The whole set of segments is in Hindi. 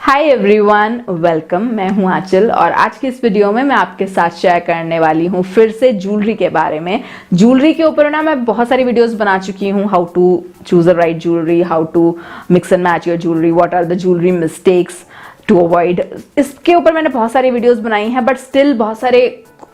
Hi everyone, welcome. मैं हूं आंचल और आज की इस वीडियो में मैं आपके साथ शेयर करने वाली हूं फिर से ज्वेलरी के बारे में। ज्वेलरी के ऊपर ना मैं बहुत सारी वीडियोस बना चुकी हूं, how to choose a right jewellery, how to mix and match your jewellery, what are the jewellery mistakes to avoid. इसके ऊपर मैंने बहुत सारी वीडियोस बनाई हैं, बट स्टिल बहुत सारे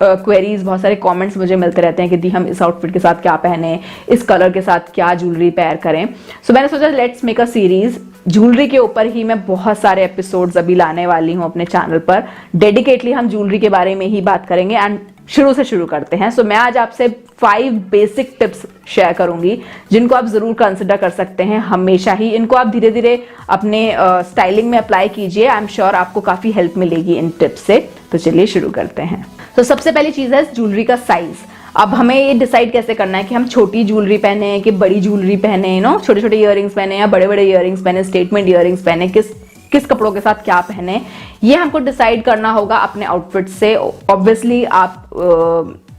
क्वेरीज, बहुत सारे कमेंट्स मुझे मिलते रहते हैं कि दी हम इस आउटफिट के साथ क्या पहने, इस कलर के साथ क्या ज्वेलरी पेयर करें। सो मैंने सोचा let's make a series jewellery के ऊपर ही। मैं बहुत सारे एपिसोड्स अभी लाने वाली हूं अपने चैनल पर, डेडिकेटली हम ज्वेलरी के बारे में ही बात करेंगे। एंड शुरू से शुरू करते हैं। सो मैं आज आपसे 5 बेसिक टिप्स शेयर करूंगी जिनको आप जरूर कंसिडर कर सकते हैं हमेशा ही। इनको आप धीरे धीरे अपने स्टाइलिंग में अप्लाई कीजिए। आई एम श्योर आपको काफी हेल्प मिलेगी इन टिप्स से। तो चलिए शुरू करते हैं। तो सबसे पहली चीज है ज्वेलरी का साइज। अब हमें ये डिसाइड कैसे करना है कि हम छोटी ज्वेलरी पहने कि बड़ी ज्वेलरी पहने, छोटे छोटे इयररिंग्स पहने या बड़े बड़े इयररिंग्स पहने, स्टेटमेंट इयररिंग्स पहने, किस कपड़ों के साथ क्या पहने, ये हमको डिसाइड करना होगा अपने आउटफिट से। ऑब्वियसली आप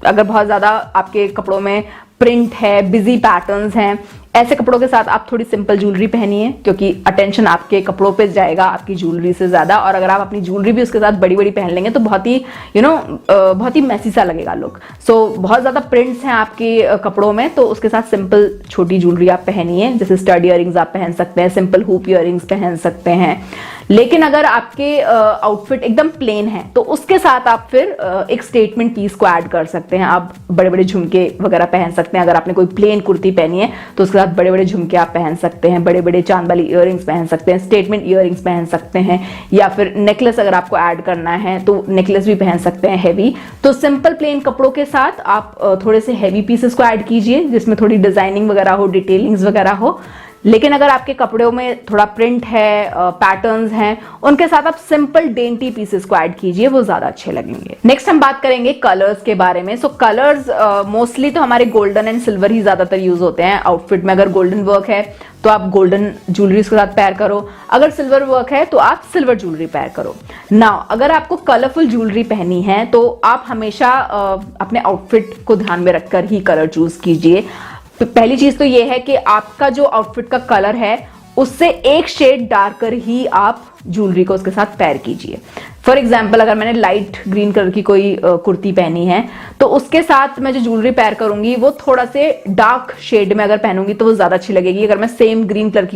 अगर बहुत ज्यादा आपके कपड़ों में प्रिंट है, बिजी पैटर्न्स हैं, ऐसे कपड़ों के साथ आप थोड़ी सिंपल ज्वेलरी पहनिए, क्योंकि अटेंशन आपके कपड़ों पे जाएगा आपकी ज्वेलरी से ज्यादा। और अगर आप अपनी ज्वेलरी भी उसके साथ बड़ी बड़ी पहन लेंगे तो बहुत ही बहुत ही मैसी सा लगेगा लुक। सो बहुत ज्यादा प्रिंट्स हैं आपके कपड़ों में, तो उसके साथ सिंपल छोटी ज्वेलरी आप पहनिए। जैसे स्टड इयररिंग्स आप पहन सकते हैं, सिंपल हुप इयररिंग्स पहन सकते हैं। लेकिन अगर आपके आउटफिट एकदम प्लेन है तो उसके साथ आप फिर एक स्टेटमेंट पीस को ऐड कर सकते हैं। आप बड़े बड़े झुमके वगैरह पहन सकते हैं। अगर आपने कोई प्लेन कुर्ती पहनी है तो उसके साथ बड़े बड़े झुमके आप पहन सकते हैं, बड़े बड़े चांद वाली इयररिंग्स पहन सकते हैं, स्टेटमेंट इयररिंग्स पहन सकते हैं, या फिर नेकलेस अगर आपको ऐड करना है तो नेकलेस भी पहन सकते हैं हैवी। तो सिंपल प्लेन कपड़ों के साथ आप थोड़े से हैवी पीसेस को ऐड कीजिए जिसमें थोड़ी डिजाइनिंग वगैरह हो, डिटेलिंग्स वगैरह हो। लेकिन अगर आपके कपड़ों में थोड़ा प्रिंट है, पैटर्न्स हैं, उनके साथ आप सिंपल डेंटी पीसेस को ऐड कीजिए, वो ज्यादा अच्छे लगेंगे। नेक्स्ट हम बात करेंगे कलर्स के बारे में। सो कलर्स मोस्टली तो हमारे गोल्डन एंड सिल्वर ही ज्यादातर यूज होते हैं आउटफिट में। अगर गोल्डन वर्क है तो आप गोल्डन ज्वेलरी के साथ पेयर करो, अगर सिल्वर वर्क है तो आप सिल्वर ज्वेलरी पेयर करो। नाउ अगर आपको कलरफुल ज्वेलरी पहनी है तो आप हमेशा अपने आउटफिट को ध्यान में रखकर ही कलर चूज कीजिए। तो पहली चीज तो ये है कि आपका जो आउटफिट का कलर है उससे एक शेड डार्क कर ही आप ज्वेलरी को उसके साथ पेयर कीजिए। फॉर एग्जाम्पल अगर मैंने लाइट ग्रीन कलर की कोई कुर्ती पहनी है तो उसके साथ मैं जो ज्वेलरी पेयर करूंगी वो थोड़ा से डार्क शेड में अगर पहनूंगी तो वो ज्यादा अच्छी लगेगी। अगर मैं सेम ग्रीन कलर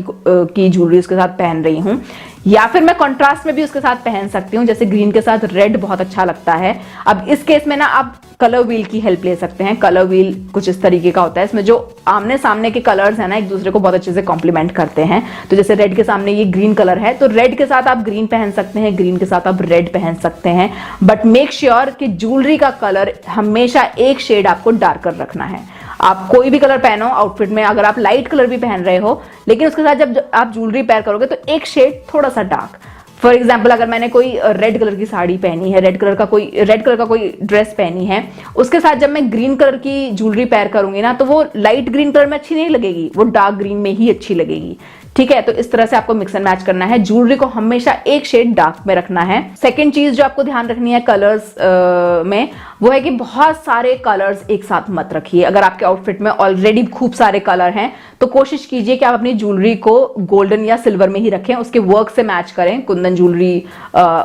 की ज्वेलरी उसके साथ पहन रही हूँ, या फिर मैं कंट्रास्ट में भी उसके साथ पहन सकती हूँ। जैसे ग्रीन के साथ रेड बहुत अच्छा लगता है। अब इस केस में ना आप कलर व्हील की हेल्प ले सकते हैं। कलर व्हील कुछ इस तरीके का होता है, इसमें जो आमने सामने के कलर्स हैं ना एक दूसरे को बहुत अच्छे से कॉम्प्लीमेंट करते हैं। तो जैसे रेड के सामने ये ग्रीन कलर है तो रेड के साथ आप ग्रीन पहन सकते हैं, ग्रीन के साथ आप रेड पहन सकते हैं। बट मेक श्योर कि ज्वेलरी का कलर हमेशा एक शेड आपको डार्कर रखना है। आप कोई भी कलर पहनो आउटफिट में, अगर आप लाइट कलर भी पहन रहे हो लेकिन उसके साथ जब आप ज्वेलरी पेयर करोगे तो एक शेड थोड़ा सा डार्क। फॉर एग्जाम्पल अगर मैंने कोई रेड कलर की साड़ी पहनी है, रेड कलर का कोई ड्रेस पहनी है, उसके साथ जब मैं ग्रीन कलर की ज्वेलरी पेयर करूंगी ना तो वो लाइट ग्रीन कलर में अच्छी नहीं लगेगी, वो डार्क ग्रीन में ही अच्छी लगेगी। ठीक है, तो इस तरह से आपको मिक्स एंड मैच करना है। ज्वेलरी को हमेशा एक शेड डार्क में रखना है। सेकंड चीज जो आपको ध्यान रखनी है कलर्स में, वो है कि बहुत सारे कलर्स एक साथ मत रखिए। अगर आपके आउटफिट में ऑलरेडी खूब सारे कलर हैं तो कोशिश कीजिए कि आप अपनी ज्वेलरी को गोल्डन या सिल्वर में ही रखें, उसके वर्क से मैच करें। कुंदन ज्वेलरी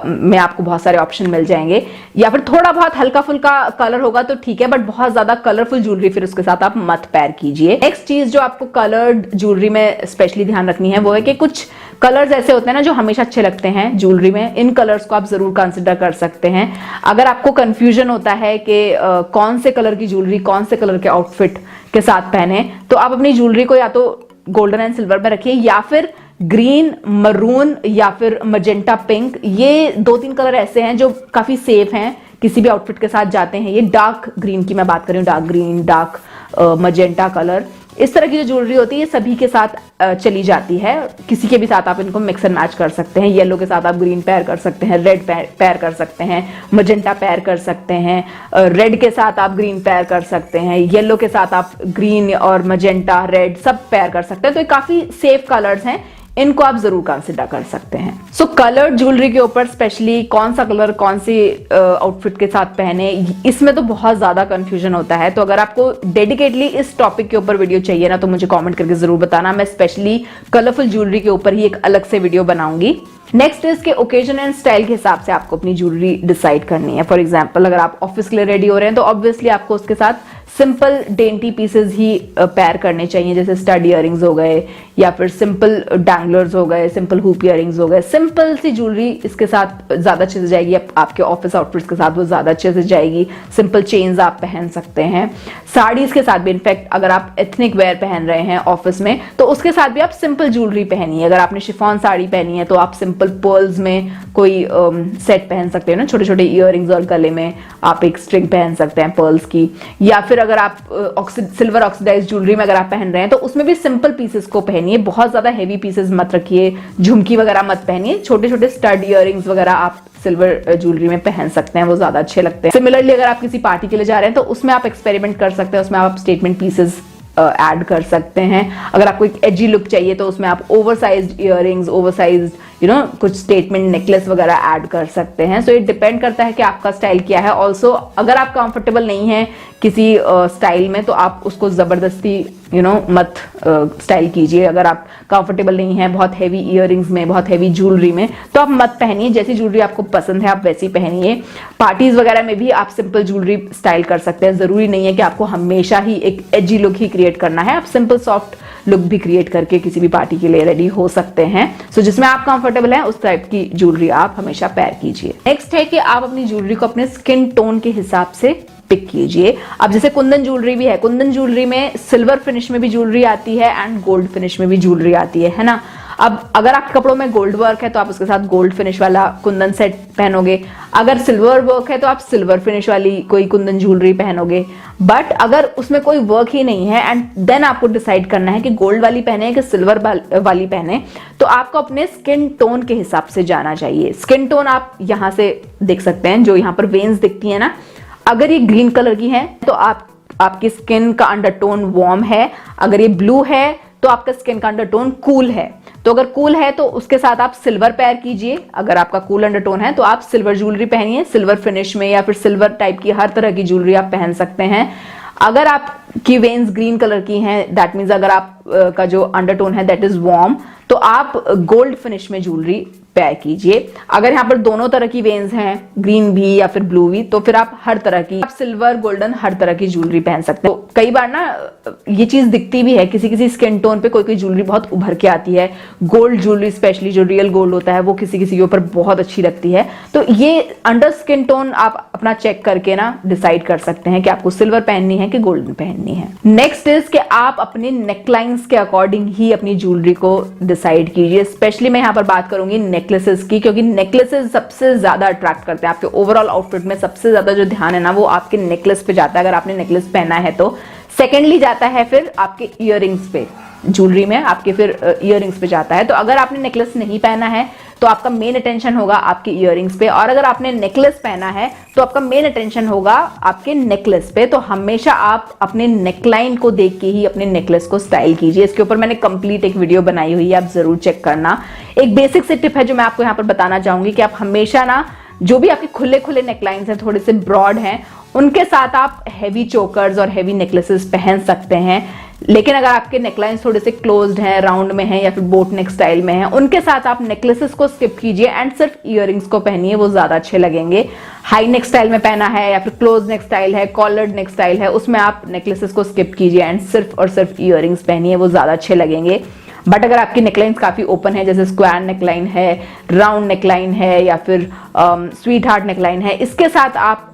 में आपको बहुत सारे ऑप्शन मिल जाएंगे, या फिर थोड़ा बहुत हल्का फुल्का कलर होगा तो ठीक है, बट बहुत ज्यादा कलरफुल ज्वेलरी फिर उसके साथ आप मत पेयर कीजिए। नेक्स्ट चीज जो आपको कलर्ड ज्वेलरी में स्पेशली ध्यान रखनी है वो है कि कुछ कलर्स ऐसे होते हैं ना जो हमेशा अच्छे लगते हैं ज्वेलरी में। इन कलर्स को आप जरूर कंसिडर कर सकते हैं। अगर आपको कंफ्यूजन होता है कि कौन से कलर की ज्वेलरी कौन से कलर के आउटफिट के साथ पहने, तो आप अपनी ज्वेलरी को या तो गोल्डन एंड सिल्वर में रखिए, या फिर ग्रीन, मरून, या फिर मजेंटा पिंक। ये 2-3 कलर ऐसे हैं जो काफी सेफ हैं, किसी भी आउटफिट के साथ जाते हैं। ये डार्क ग्रीन की मैं बात कर रही हूँ, dark green, dark magenta colour, इस तरह की जो ज्वेलरी होती है ये सभी के साथ चली जाती है। किसी के भी साथ आप इनको मिक्स एंड मैच कर सकते हैं। येलो के साथ आप ग्रीन पेयर कर सकते हैं, रेड पेयर कर सकते हैं, मजेंटा पेयर कर सकते हैं, रेड के साथ आप ग्रीन पेयर कर सकते हैं, येलो के साथ आप ग्रीन और मजेंटा, रेड सब पेयर कर सकते हैं। तो ये काफी सेफ कलर्स हैं, इनको आप जरूर कंसिडर कर सकते हैं। सो कलर्ड ज्वेलरी के ऊपर स्पेशली कौन सा कलर कौन सी आउटफिट के साथ पहने, इसमें तो बहुत ज्यादा कंफ्यूजन होता है। तो अगर आपको डेडिकेटली इस टॉपिक के ऊपर वीडियो चाहिए ना, तो मुझे कमेंट करके जरूर बताना। मैं स्पेशली कलरफुल ज्वेलरी के ऊपर ही एक अलग से वीडियो बनाऊंगी। नेक्स्ट इज के ओकेजन एंड स्टाइल के हिसाब से आपको अपनी ज्वेलरी डिसाइड करनी है। फॉर एग्जाम्पल, अगर आप ऑफिस के लिए रेडी हो रहे हैं तो ऑब्वियसली आपको उसके साथ सिंपल डेंटी पीसेस ही पेयर करने चाहिए, जैसे स्टड इयररिंग्स हो गए या फिर सिंपल डैंगलर्स हो गए, सिंपल हुप इयररिंग्स हो गए। सिंपल सी ज्वेलरी इसके साथ ज्यादा अच्छे से जाएगी, आपके ऑफिस आउटफिट्स के साथ वो ज्यादा अच्छे से जाएगी। सिंपल चेन्स आप पहन सकते हैं। साड़ीज के साथ भी, इनफैक्ट अगर आप एथनिक वेयर पहन रहे हैं ऑफिस में, तो उसके साथ भी आप सिंपल ज्वेलरी पहनिए। अगर आपने शिफॉन साड़ी पहनी है तो आप सिंपल पर्ल्स में कोई सेट पहन सकते हैं ना, छोटे छोटे इयररिंग्स, और गले में आप एक स्ट्रिंग पहन सकते हैं पर्ल्स की। या फिर अगर आप सिल्वर ऑक्सीडाइज ज्वेलरी में अगर आप पहन रहे हैं तो उसमें भी सिंपल पीसेस को पहनिए, बहुत ज्यादा हेवी पीसेस मत रखिए, झुमकी वगैरह मत पहनिए। छोटे छोटे स्टड इयररिंग्स वगैरह आप सिल्वर ज्वेलरी में पहन सकते हैं, वो ज्यादा अच्छे लगते हैं। सिमिलरली अगर आप किसी पार्टी के लिए जा रहे हैं तो उसमें आप एक्सपेरिमेंट कर सकते हैं, उसमें आप स्टेटमेंट पीसेस ऐड कर सकते हैं। अगर आपको एक एजी लुक चाहिए तो उसमें आप ओवरसाइज्ड इयररिंग्स, ओवरसाइज्ड कुछ स्टेटमेंट नेकलेस वगैरह ऐड कर सकते हैं। सो ये डिपेंड करता है कि आपका स्टाइल क्या है। ऑल्सो अगर आप कंफर्टेबल नहीं है किसी स्टाइल में तो आप उसको जबरदस्ती मत स्टाइल कीजिए। अगर आप कंफर्टेबल नहीं है बहुत हैवी इयररिंग्स में, बहुत हैवी ज्वेलरी में, तो आप मत पहनिए। जैसी ज्वेलरी आपको पसंद है आप वैसी पहनिए। पार्टीज वगैरह में भी आप सिंपल ज्वेलरी स्टाइल कर सकते हैं। जरूरी नहीं है कि आपको हमेशा ही एक एजी लुक ही क्रिएट करना है। आप सिंपल सॉफ्ट लुक भी क्रिएट करके किसी भी पार्टी के लिए रेडी हो सकते हैं। सो जिसमें आप कंफर्टेबल हैं उस टाइप की ज्वेलरी आप हमेशा पेयर कीजिए। नेक्स्ट है कि आप अपनी ज्वेलरी को अपने स्किन टोन के हिसाब से पिक कीजिए। अब जैसे कुंदन ज्वेलरी भी है, कुंदन ज्वेलरी में सिल्वर फिनिश में भी ज्वेलरी आती है एंड गोल्ड फिनिश में भी ज्वेलरी आती है ना। अब अगर आपके कपड़ों में गोल्ड वर्क है तो आप उसके साथ गोल्ड फिनिश वाला कुंदन सेट पहनोगे। अगर सिल्वर वर्क है तो आप सिल्वर फिनिश वाली कोई कुंदन ज्वेलरी पहनोगे। बट अगर उसमें कोई वर्क ही नहीं है एंड देन आपको डिसाइड करना है कि गोल्ड वाली पहने कि सिल्वर वाली पहने, तो आपको अपने स्किन टोन के हिसाब से जाना चाहिए। स्किन टोन आप यहां से देख सकते हैं, जो यहां पर वेन्स दिखती है ना, अगर ये ग्रीन कलर की है तो आपकी स्किन का अंडरटोन वार्म है। अगर ये ब्लू है तो आपका स्किन का अंडरटोन कूल है। तो अगर कूल है तो उसके साथ आप सिल्वर पेयर कीजिए। अगर आपका कूल अंडरटोन है तो आप सिल्वर ज्वेलरी पहनिए, सिल्वर फिनिश में या फिर सिल्वर टाइप की हर तरह की ज्वेलरी आप पहन सकते हैं। अगर आपकी वेन्स ग्रीन कलर की हैं, दैट मीन्स अगर आप का जो अंडरटोन है दैट इज वार्म, तो आप गोल्ड फिनिश में ज्वेलरी पेयर कीजिए। अगर यहाँ पर दोनों तरह की वेन्स हैं, ग्रीन भी या फिर ब्लू भी, तो फिर आप हर तरह की, आप सिल्वर गोल्डन हर तरह की ज्वेलरी पहन सकते हो। तो कई बार ना ये चीज दिखती भी है, किसी किसी स्किन टोन पे कोई कोई ज्वेलरी बहुत उभर के आती है। गोल्ड ज्वेलरी स्पेशली जो रियल गोल्ड होता है वो किसी किसी के ऊपर बहुत अच्छी लगती है। तो ये अंडर स्किन टोन आप अपना चेक करके ना डिसाइड कर सकते हैं कि आपको सिल्वर पहननी है कि गोल्डन पहननी है। नेक्स्ट इज कि आप अपने नेकलाइंस के अकॉर्डिंग ही अपनी ज्वेलरी को डिसाइड कीजिए। स्पेशली मैं यहाँ पर बात करूंगी नेकलेसेस की, क्योंकि नेकलेसेस सबसे ज्यादा अट्रैक्ट करते हैं। आपके ओवरऑल आउटफिट में सबसे ज्यादा जो ध्यान है ना वो आपके नेकलेस पे जाता है, अगर आपने नेकलेस पहना है तो। सेकेंडली जाता है फिर आपके इयररिंग्स पे, ज्वेलरी में आपके फिर इयररिंग्स पे जाता है। तो अगर आपने नेकलेस नहीं पहना है तो आपका मेन अटेंशन होगा आपके इयररिंग्स पे, और अगर आपने नेकलेस पहना है तो आपका मेन अटेंशन होगा आपके नेकलेस पे। तो हमेशा आप अपने नेकलाइन को देख के ही अपने नेकलेस को स्टाइल कीजिए। इसके ऊपर मैंने कंप्लीट एक वीडियो बनाई हुई है, आप जरूर चेक करना। एक बेसिक से टिप है जो मैं आपको यहाँ पर बताना चाहूंगी कि आप हमेशा ना जो भी आपके खुले खुले नेकलाइंस हैं, थोड़े से ब्रॉड हैं, उनके साथ आप हैवी चोकर्स और हैवी नेकलेसेस पहन सकते हैं। लेकिन अगर आपके नेकलाइंस थोड़े से क्लोज्ड हैं, राउंड में हैं या फिर बोट नेक स्टाइल में हैं, उनके साथ आप नेकलेसेस को स्किप कीजिए एंड सिर्फ इयररिंग्स को पहनिए, वो ज्यादा अच्छे लगेंगे। हाई नेक स्टाइल में पहना है या फिर क्लोज नेक स्टाइल है, कॉलर्ड नेक स्टाइल है, उसमें आप नेकलेसेस को स्किप कीजिए एंड सिर्फ और सिर्फ इयररिंग्स पहनिए, वो ज्यादा अच्छे लगेंगे। बट अगर आपकी नेकलाइंस काफी ओपन है, जैसे स्क्वायर नेकलाइन है, राउंड नेकलाइन है या फिर स्वीट हार्ट नेकलाइन है, इसके साथ आप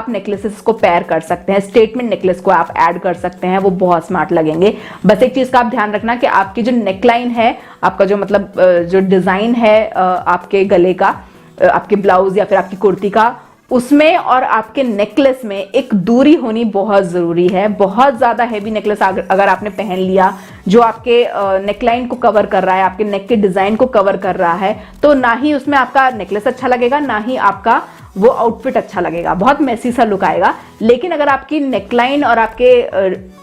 नेकलेसेस को पेयर कर सकते हैं। स्टेटमेंट नेकलेस को आप ऐड कर सकते हैं, वो बहुत स्मार्ट लगेंगे। बस एक चीज का आप ध्यान रखना कि आपकी जो नेकलाइन है, आपका जो मतलब जो डिजाइन है आपके गले का, आपके ब्लाउज या फिर आपकी कुर्ती का, उसमें और आपके नेकलेस में एक दूरी होनी बहुत जरूरी है। बहुत ज्यादा हैवी नेकलेस अगर आपने पहन लिया जो आपके नेकलाइन को कवर कर रहा है, आपके नेक के डिजाइन को कवर कर रहा है, तो ना ही उसमें आपका नेकलेस अच्छा लगेगा, ना ही आपका वो आउटफिट अच्छा लगेगा, बहुत मैसी सा लुक आएगा। लेकिन अगर आपकी नेकलाइन और आपके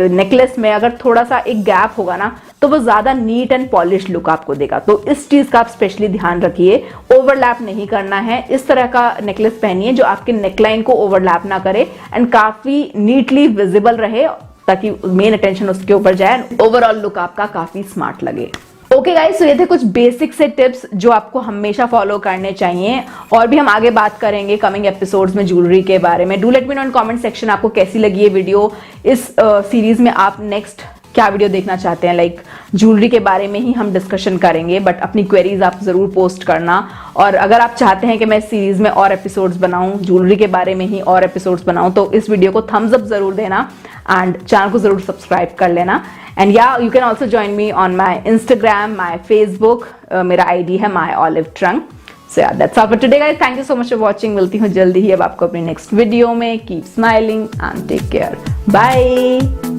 नेकलेस में अगर थोड़ा सा एक गैप होगा ना, तो वो ज्यादा नीट एंड पॉलिश लुक आपको देगा। तो इस चीज का आप स्पेशली ध्यान रखिए, ओवरलैप नहीं करना है। इस तरह का नेकलेस पहनिए जो आपके नेकलाइन को ओवरलैप ना करे एंड काफी नीटली विजिबल रहे, ताकि मेन अटेंशन उसके ऊपर जाए, ओवरऑल लुक आपका काफी स्मार्ट लगे। ओके गाइस, तो ये थे कुछ बेसिक से टिप्स जो आपको हमेशा फॉलो करने चाहिए, और भी हम आगे बात करेंगे कमिंग एपिसोड्स में ज्वेलरी के बारे में। Do let me know in comment section आपको कैसी लगी ये वीडियो। इस सीरीज में आप नेक्स्ट क्या वीडियो देखना चाहते हैं, लाइक ज्वेलरी के बारे में ही हम डिस्कशन करेंगे, बट अपनी क्वेरीज आप जरूर पोस्ट करना। और अगर आप चाहते हैं कि मैं इस सीरीज में और एपिसोड्स बनाऊं, ज्वेलरी के बारे में ही और एपिसोड्स बनाऊं, तो इस वीडियो को थम्स अप जरूर देना एंड चैनल को जरूर सब्सक्राइब कर लेना। And yeah you can also join me on my Instagram, my Facebook, मेरा ID है my olive trunk. So yeah that's all for today guys, thank you so much for watching. मिलती हूँ जल्दी ही अब आपको अपनी नेक्स्ट वीडियो में। Keep smiling and take care, bye.